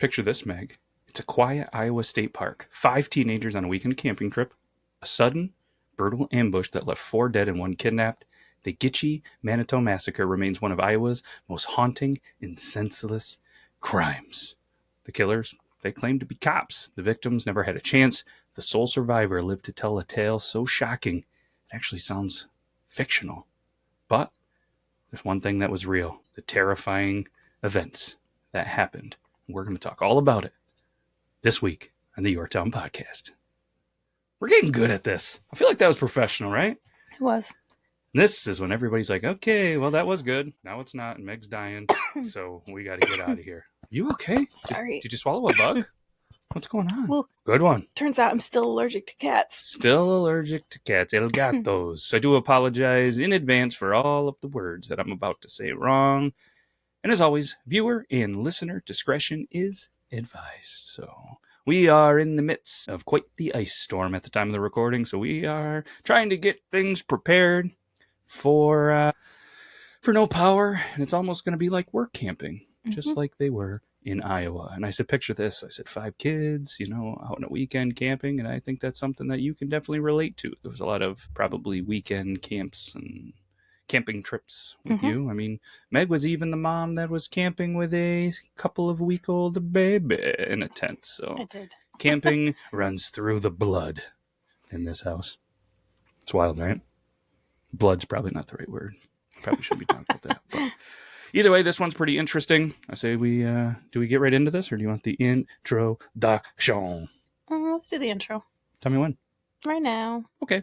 Picture this, Meg. It's a quiet Iowa state park. 5 teenagers on a weekend camping trip. A sudden, brutal ambush that left 4 dead and 1 kidnapped. The Gitche Manitou Massacre remains one of Iowa's most haunting and senseless crimes. The killers, they claimed to be cops. The victims never had a chance. The sole survivor lived to tell a tale so shocking, it actually sounds fictional. But there's one thing that was real. The terrifying events that happened. We're going to talk all about it this week on the Yore podcast. We're getting good at this. I feel like that was professional, right? It was. And this is when everybody's like, okay, well, that was good. Now it's not, and Meg's dying, so we got to get out of here. You okay? Sorry. Did you swallow a bug? What's going on? Well, good one. Turns out I'm still allergic to cats. Still allergic to cats. El gatos. I do apologize in advance for all of the words that I'm about to say wrong. And as always, viewer and listener discretion is advised. So we are in the midst of quite the ice storm at the time of the recording. So we are trying to get things prepared for no power. And it's almost going to be like work camping, just like they were in Iowa. And I said, picture this. I said, 5 kids, out on a weekend camping. And I think that's something that you can definitely relate to. There was a lot of probably weekend camps and camping trips with you. I mean, Meg was even the mom that was camping with a couple of week-old baby in a tent. So I did. Camping runs through the blood in this house. It's wild, right? Blood's probably not the right word. Probably shouldn't be talking about that. But either way, this one's pretty interesting. I say do we get right into this, or do you want the introduction? Let's do the intro. Tell me when. Right now. Okay.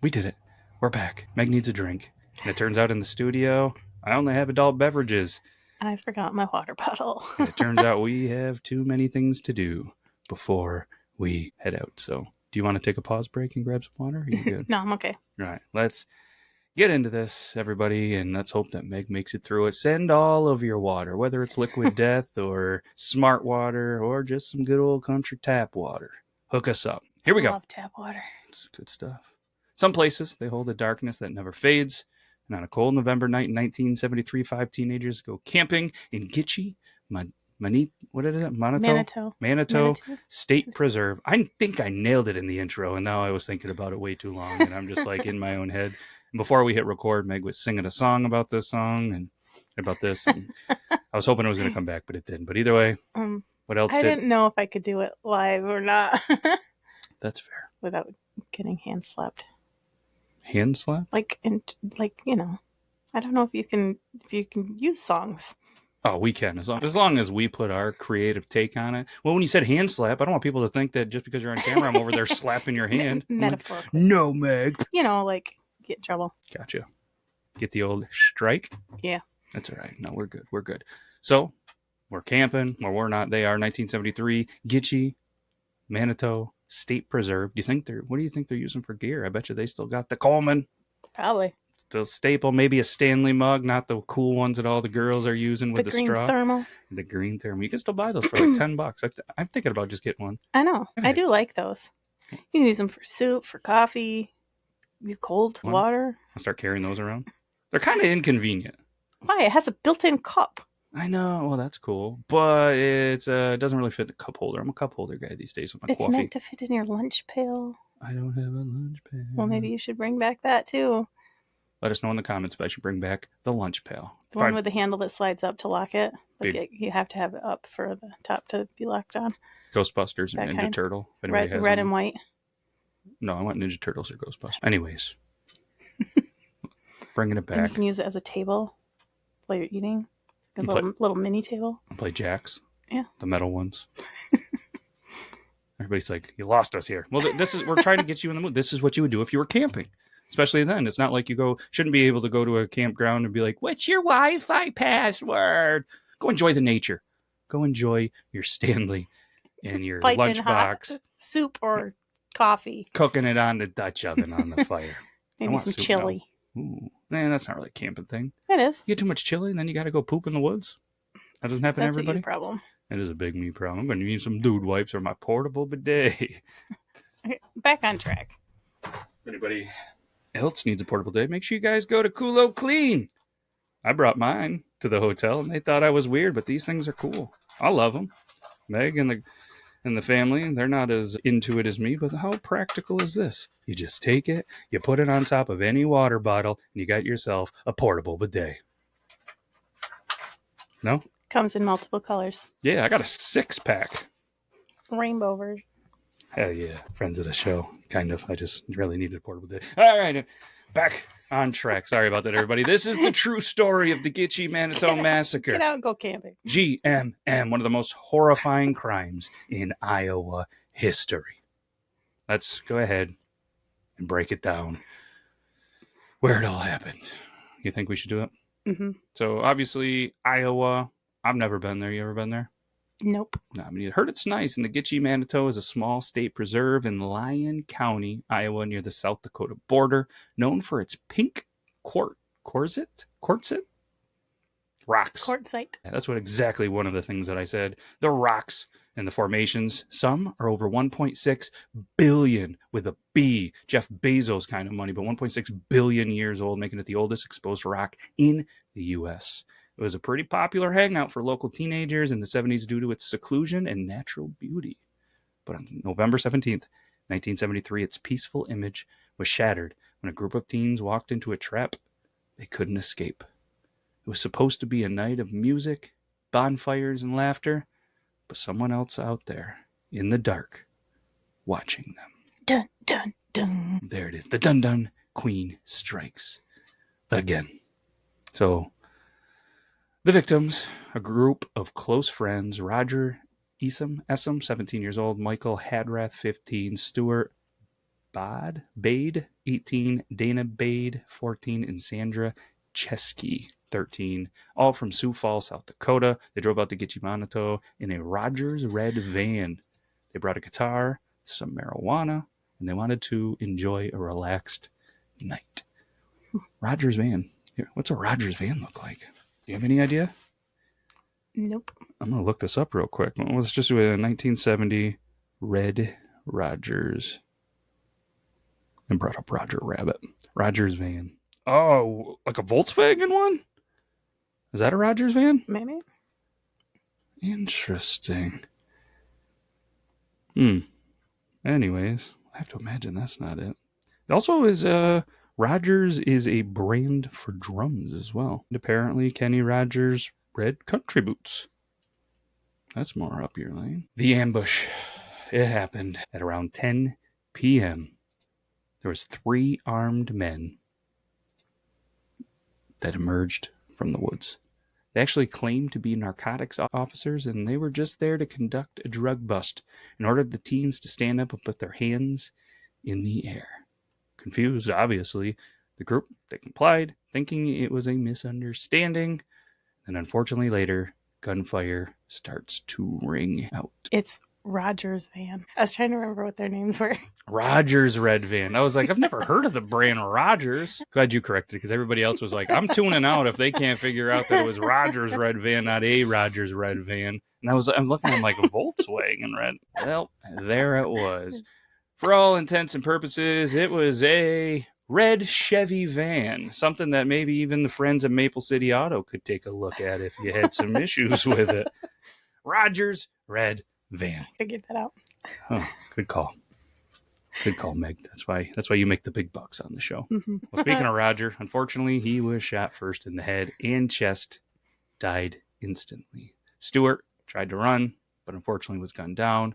We did it. We're back. Meg needs a drink. And it turns out in the studio, I only have adult beverages. I forgot my water bottle. And it turns out we have too many things to do before we head out. So do you want to take a pause break and grab some water? Are you good? No, I'm okay. All right. Let's get into this, everybody, and let's hope that Meg makes it through it. Send all of your water, whether it's liquid death or smart water or just some good old country tap water. Hook us up. Here we go. I love tap water. It's good stuff. Some places, they hold a darkness that never fades. And on a cold November night in 1973, 5 teenagers go camping in Gitche Manitou State Preserve. I think I nailed it in the intro, and now I was thinking about it way too long, and I'm just like in my own head. And before we hit record, Meg was singing a song about this song and about this. And I was hoping it was going to come back, but it didn't. But either way, what else I didn't know if I could do it live or not. That's fair. Without getting hand slapped. Hand slap? I don't know if you can use songs. Oh, we can, as long as we put our creative take on it. Well, when you said hand slap, I don't want people to think that just because you're on camera, I'm over there slapping your hand. Metaphorically. Like, no, Meg. Get in trouble. Gotcha. Get the old strike? Yeah. That's all right. No, we're good. We're good. So, we're camping. Well, we're not. They are. 1973, Gitche Manitou State Preserve. What do you think they're using for gear? I bet you they still got the Coleman. Probably. Still staple, maybe a Stanley mug, not the cool ones that all the girls are using with the straw. Thermal. The green thermal. You can still buy those for like $10. I'm thinking about just getting one. I know. I do like those. You can use them for soup, for coffee, cold water. I'll start carrying those around. They're kind of inconvenient. Why? It has a built-in cup. I know. Well, that's cool. But it doesn't really fit in a cup holder. I'm a cup holder guy these days with my coffee. It's meant to fit in your lunch pail. I don't have a lunch pail. Well, maybe you should bring back that, too. Let us know in the comments if I should bring back the lunch pail. The one with the handle that slides up to lock it. You have to have it up for the top to be locked on. Ghostbusters and Ninja Turtle. If red and white. No, I want Ninja Turtles or Ghostbusters. Anyways. Bringing it back. And you can use it as a table while you're eating. A little mini table. And play jacks. Yeah. The metal ones. Everybody's like, you lost us here. Well, we're trying to get you in the mood. This is what you would do if you were camping. Especially then. It's not like shouldn't be able to go to a campground and be like, what's your Wi-Fi password? Go enjoy the nature. Go enjoy your Stanley and your lunchbox. Soup or coffee. Cooking it on the Dutch oven on the fire. Maybe some chili. Ooh, man, that's not really a camping thing. It is. You get too much chili and then you got to go poop in the woods. That doesn't happen to everybody. That's a you problem. It is a big me problem. I'm going to need some dude wipes or my portable bidet. Back on track. If anybody else needs a portable bidet, make sure you guys go to Kulo Clean. I brought mine to the hotel, and they thought I was weird, but these things are cool. I love them. Meg and the family, they're not as into it as me, but how practical is this? You just take it, you put it on top of any water bottle, and you got yourself a portable bidet. No? Comes in multiple colors. Yeah, I got a 6-pack. Rainbow version. Hell yeah. Friends of the show. Kind of. I just really needed a portable bidet. All right. Back on track. Sorry about that, everybody. This is the true story of the Gitche Manitou Massacre. Get out and go camping. GMM, one of the most horrifying crimes in Iowa history. Let's go ahead and break it down where it all happened. You think we should do it? Mm-hmm. So, obviously, Iowa. I've never been there. You ever been there? Nope. No, I mean, I heard it's nice. And the Gitche Manitou is a small state preserve in Lyon County, Iowa, near the South Dakota border, known for its pink quartzite rocks. Quartzite. Yeah, that's what exactly one of the things that I said. The rocks and the formations. Some are over 1.6 billion with a B. Jeff Bezos kind of money, but 1.6 billion years old, making it the oldest exposed rock in the U.S. It was a pretty popular hangout for local teenagers in the 70s due to its seclusion and natural beauty. But on November 17th, 1973, its peaceful image was shattered when a group of teens walked into a trap they couldn't escape. It was supposed to be a night of music, bonfires, and laughter, but someone else out there in the dark watching them. Dun, dun, dun. There it is. The dun-dun queen strikes again. So, the victims, a group of close friends, Roger Essam, 17 years old, Michael Hadrath, 15, Stuart Bade, 18, Dana Bade, 14, and Sandra Chesky, 13, all from Sioux Falls, South Dakota. They drove out to Gitche Manitou in a Rogers red van. They brought a guitar, some marijuana, and they wanted to enjoy a relaxed night. Rogers van. Here, what's a Rogers van look like? Do you have any idea? Nope. I'm going to look this up real quick. Let's just do a 1970 red Rogers. And brought up Roger Rabbit. Rogers van. Oh, like a Volkswagen one? Is that a Rogers van? Maybe. Interesting. Anyways, I have to imagine that's not it. It also is Rogers is a brand for drums as well. And apparently Kenny Rogers red country boots. That's more up your lane. The ambush. It happened at around 10 p.m. There was 3 armed men that emerged from the woods. They actually claimed to be narcotics officers, and they were just there to conduct a drug bust and ordered the teens to stand up and put their hands in the air. Confused, obviously, the group, they complied, thinking it was a misunderstanding, and unfortunately later, gunfire starts to ring out. It's Rogers van. I was trying to remember what their names were. Rogers red van. I was like, I've never heard of the brand Rogers. Glad you corrected it, because everybody else was like, I'm tuning out if they can't figure out that it was Rogers red van, not a Rogers red van. And I'm looking at like a Volkswagen red. Well, there it was. For all intents and purposes, it was a red Chevy van. Something that maybe even the friends of Maple City Auto could take a look at if you had some issues with it. Rogers red van. Figured that out. Oh, good call. Good call, Meg. That's why you make the big bucks on the show. Mm-hmm. Well, speaking of Roger, unfortunately, he was shot first in the head and chest, died instantly. Stuart tried to run, but unfortunately was gunned down.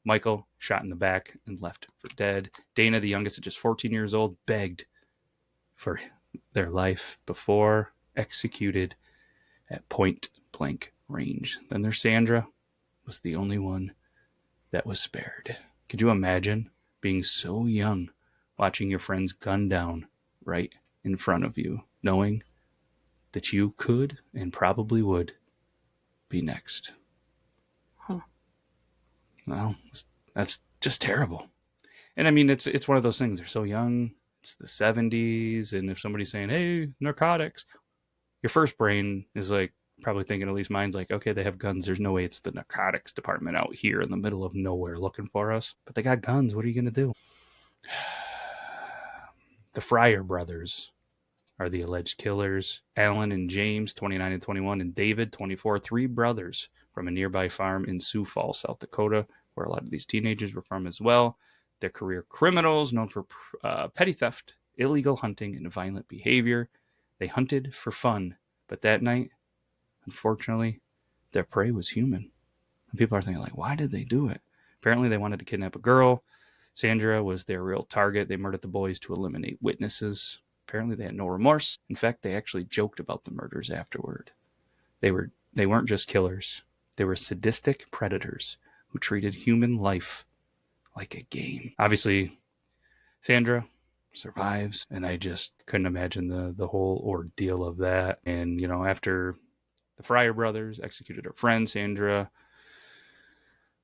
Michael shot in the back and left for dead. Dana, the youngest at just 14 years old, begged for their life before executed at point blank range. Then there's Sandra, was the only one that was spared. Could you imagine being so young, watching your friends gunned down right in front of you, knowing that you could and probably would be next? Well, that's just terrible. And I mean, it's one of those things. They're so young. It's the 70s. And if somebody's saying, hey, narcotics, your first brain is like, probably thinking, at least mine's like, okay, they have guns. There's no way it's the narcotics department out here in the middle of nowhere looking for us. But they got guns. What are you going to do? The Fryer brothers are the alleged killers. Alan and James, 29 and 21, and David, 24, three brothers from a nearby farm in Sioux Falls, South Dakota, where a lot of these teenagers were from as well. They're career criminals known for petty theft, illegal hunting, and violent behavior. They hunted for fun, but that night, unfortunately, their prey was human. And people are thinking, like, why did they do it? Apparently, they wanted to kidnap a girl. Sandra was their real target. They murdered the boys to eliminate witnesses. Apparently, they had no remorse. In fact, they actually joked about the murders afterward. They weren't just killers. They were sadistic predators who treated human life like a game. Obviously, Sandra survives, and I just couldn't imagine the whole ordeal of that. And, you know, after the Fryer brothers executed her friend, Sandra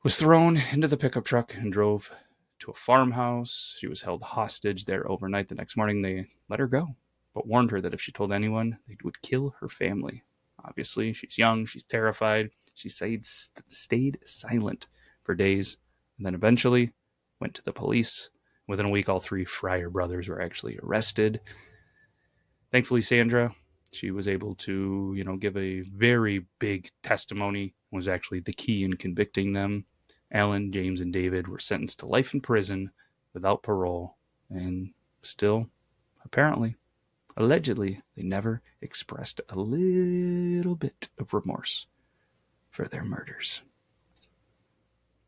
was thrown into the pickup truck and drove to a farmhouse. She was held hostage there overnight. The next morning, they let her go, but warned her that if she told anyone, they would kill her family. Obviously, she's young, she's terrified. She stayed silent for days, and then eventually went to the police. Within a week, all three Fryer brothers were actually arrested. Thankfully, Sandra, she was able to, you know, give a very big testimony, was actually the key in convicting them. Alan, James, and David were sentenced to life in prison without parole, and still, apparently, allegedly, they never expressed a little bit of remorse for their murders.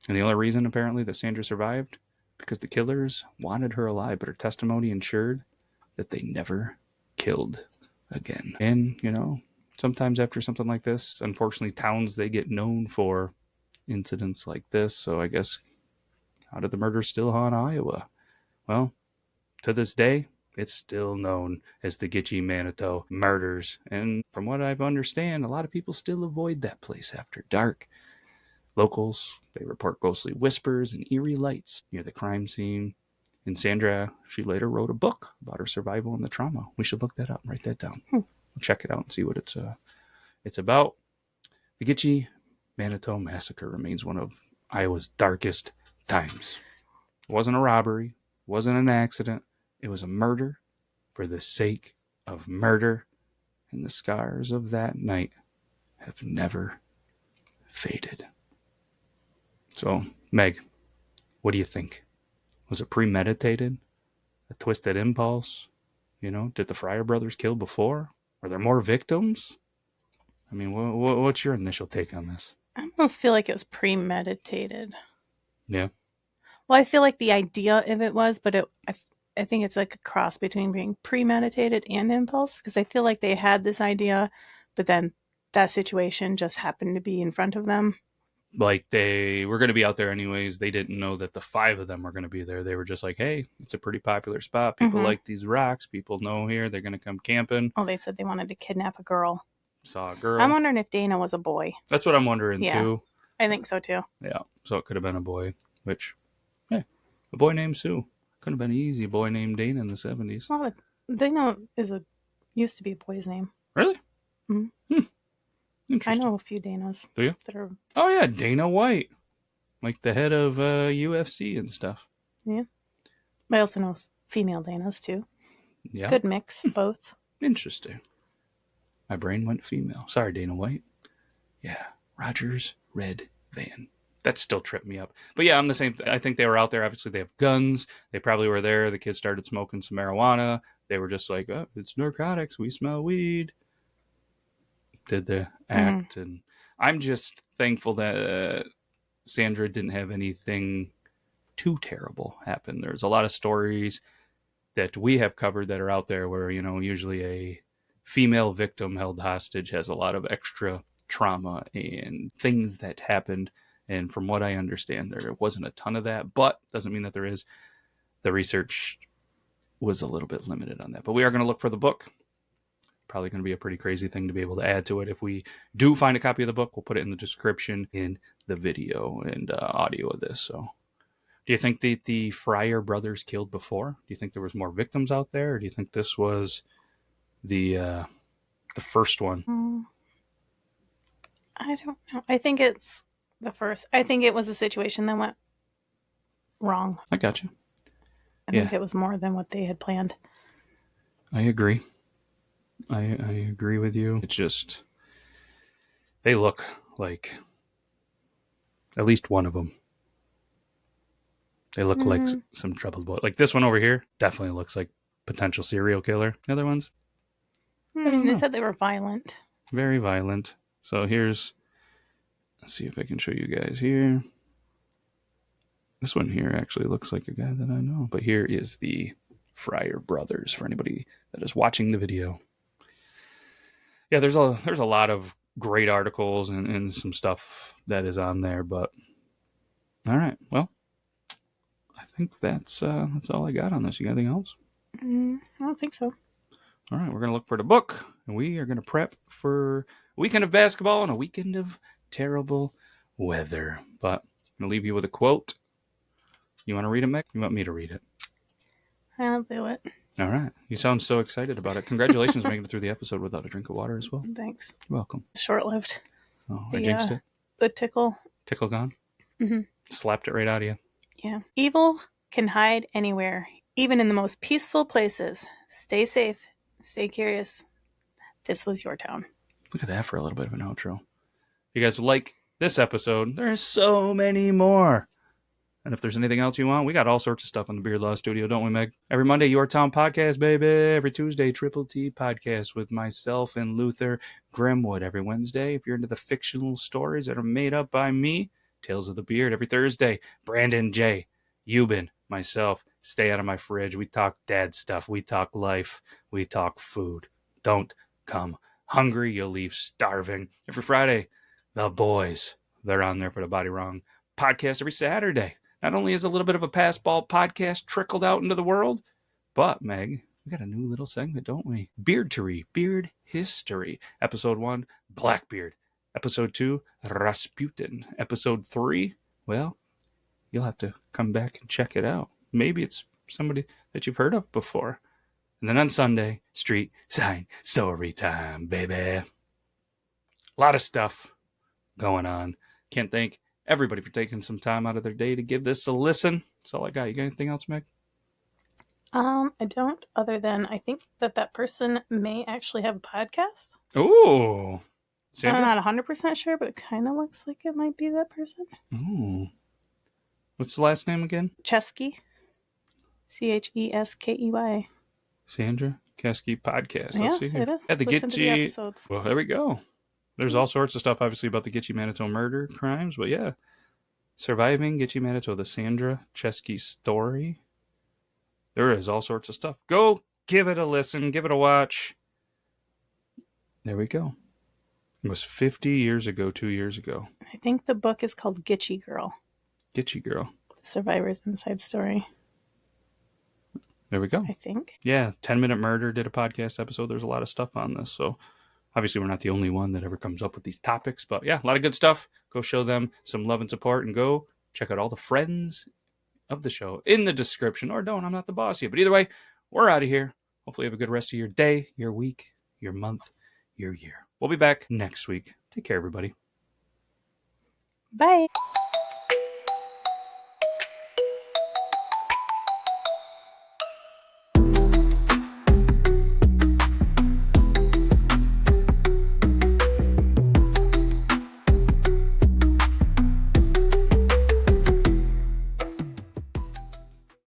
And the only reason, apparently, that Sandra survived, because the killers wanted her alive, but her testimony ensured that they never killed again. And, you know, sometimes after something like this, unfortunately, towns, they get known for incidents like this. So I guess, how did the murder still haunt Iowa? Well, to this day, it's still known as the Gitche Manitou murders. And from what I understand, a lot of people still avoid that place after dark. Locals, they report ghostly whispers and eerie lights near the crime scene. And Sandra, she later wrote a book about her survival and the trauma. We should look that up and write that down. Check it out and see what it's about. The Gitche Manitou Massacre remains one of Iowa's darkest times. It wasn't a robbery. It wasn't an accident. It was a murder for the sake of murder. And the scars of that night have never faded. So, Meg, what do you think? Was it premeditated? A twisted impulse? You know, did the Fryer brothers kill before? Are there more victims? I mean, what's your initial take on this? I almost feel like it was premeditated. Yeah. Well, I feel like the idea of it was, but I think it's like a cross between being premeditated and impulse, because I feel like they had this idea, but then that situation just happened to be in front of them. Like, they were going to be out there anyways. They didn't know that the five of them were going to be there. They were just like, hey, it's a pretty popular spot. People like these rocks. People know here. They're going to come camping. Oh, they said they wanted to kidnap a girl. Saw a girl. I'm wondering if Dana was a boy. That's what I'm wondering, too. I think so, too. Yeah, so it could have been a boy, which, yeah, a boy named Sue. Could have been easy. A boy named Dana in the 70s. Well, Dana used to be a boy's name. Really? Mm-hmm. I Interesting. know a few Danas. Do you? That are... Oh, yeah, Dana White. Like the head of UFC and stuff. Yeah. I also know female Danas, too. Yeah. Good mix, both. Interesting. My brain went female. Sorry, Dana White. Yeah, Rogers Red Van. That still tripped me up. But yeah, I'm the same. I think they were out there. Obviously, they have guns. They probably were there. The kids started smoking some marijuana. They were just like, oh, it's narcotics. We smell weed. Did the act. And I'm just thankful that Sandra didn't have anything too terrible happen. There's a lot of stories that we have covered that are out there where, you know, usually a female victim held hostage has a lot of extra trauma and things that happened. And from what I understand, there wasn't a ton of that, but doesn't mean that there is. The research was a little bit limited on that. But we are going to look for the book. Probably going to be a pretty crazy thing to be able to add to it. If we do find a copy of the book, we'll put it in the description in the video and audio of this. So, do you think that the Fryer brothers killed before? Do you think there was more victims out there? Or do you think this was the first one? I don't know. I think it's the first. I think it was a situation that went wrong. I got you. I Yeah. think it was more than what they had planned. I agree. I agree with you. It's just, they look like, at least one of them, they look like some troubled boy. Like this one over here definitely looks like potential serial killer. The other ones, I mean, they said they were violent. very violent. So here's, let's see if I can show you guys here. This one here actually looks like a guy that I know. But here is the Fryer brothers for anybody that is watching the video. Yeah, there's a lot of great articles and some stuff that is on there. But all right, well, I think that's all I got on this. You got anything else? I don't think so. All right, we're gonna look for the book, and we are gonna prep for a weekend of basketball and a weekend of terrible weather. But I'm gonna leave you with a quote. You want to read it, Mick? You want me to read it? I'll do it. All right. You sound so excited about it. Congratulations making it through the episode without a drink of water as well. Thanks. You're welcome. Short-lived. Oh, I jinxed it. The tickle. Tickle gone? Mm-hmm. Slapped it right out of you. Yeah. Evil can hide anywhere, even in the most peaceful places. Stay safe. Stay curious. This was your town. Look at that for a little bit of an outro. If you guys like this episode, there's so many more. And if there's anything else you want, we got all sorts of stuff on the Beard Law Studio, don't we, Meg? Every Monday, Your Town Podcast, baby. Every Tuesday, Triple T Podcast with myself and Luther Grimwood. Every Wednesday, if you're into the fictional stories that are made up by me, Tales of the Beard. Every Thursday, Brandon J. Euban, myself, Stay Out of My Fridge. We talk dad stuff. We talk life. We talk food. Don't come hungry. You'll leave starving. Every Friday, The Boys. They're on there for the Body Wrong podcast every Saturday. Not only is a little bit of a pass ball podcast trickled out into the world, but, Meg, we got a new little segment, don't we? Beardtory, Beard History. Episode 1, Blackbeard. Episode 2, Rasputin. Episode 3, well, you'll have to come back and check it out. Maybe it's somebody that you've heard of before. And then on Sunday, Street Sign Story Time, baby. A lot of stuff going on. Can't thank everybody for taking some time out of their day to give this a listen. That's all I got. You got anything else, Meg? I don't, other than I think that person may actually have a podcast. Ooh. Sandra? I'm not 100% sure, but it kind of looks like it might be that person. Ooh. What's the last name again? Chesky. Cheskey. Sandra Chesky Podcast. Yeah, Let's see here. it is. At the Listen to the Gitche. episodes. Well, there we go. There's all sorts of stuff, obviously, about the Gitche Manitou murder crimes, but yeah. Surviving Gitche Manitou, the Sandra Chesky story. There is all sorts of stuff. Go give it a listen. Give it a watch. There we go. It was 50 years ago, 2 years ago. I think the book is called Gitche Girl. Gitche Girl. The Survivor's Inside Story. There we go. I think. Yeah, 10 Minute Murder did a podcast episode. There's a lot of stuff on this. So obviously we're not the only one that ever comes up with these topics. But yeah, a lot of good stuff. Go show them some love and support and go check out all the friends of the show in the description. Or don't. I'm not the boss yet. But either way, we're out of here. Hopefully you have a good rest of your day, your week, your month, your year. We'll be back next week. Take care, everybody. Bye.